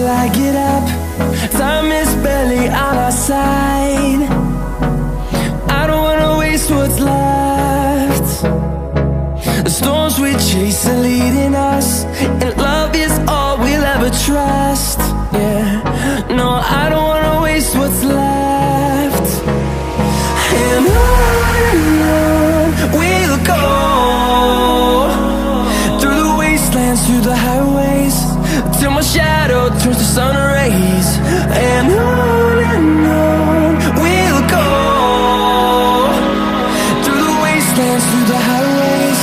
I get up. Time is barely on our side. I don't wanna waste what's left. The storms we chase are leading us, and love is all we'll ever trust. Yeah, no, I don't wanna waste what's left. And on we'll go, through the wastelands, through the highways, till my shadow turns to sun rays. And on we'll go, through the wastelands, through the highways,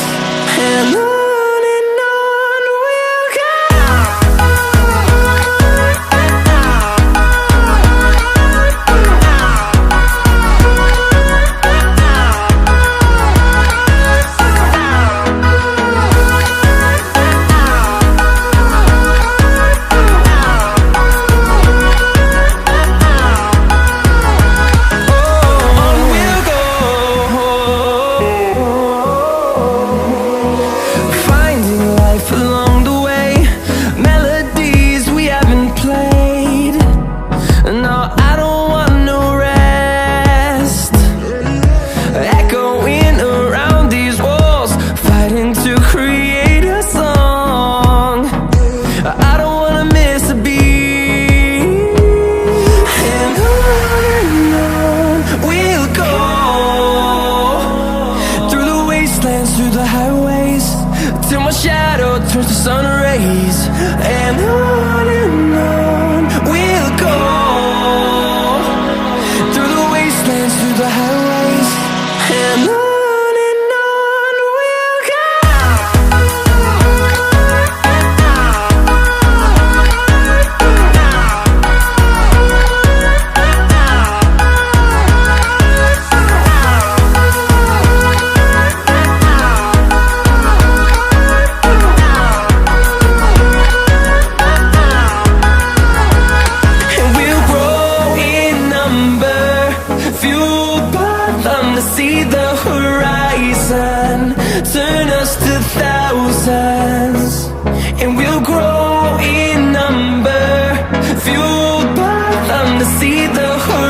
and on. Through the highways, till my shadow turns to sun rays. And on we'll go, through the wastelands, through the highways, and on. See the horizon turn us to thousands, and we'll grow in number, fueled by them to see the horizon.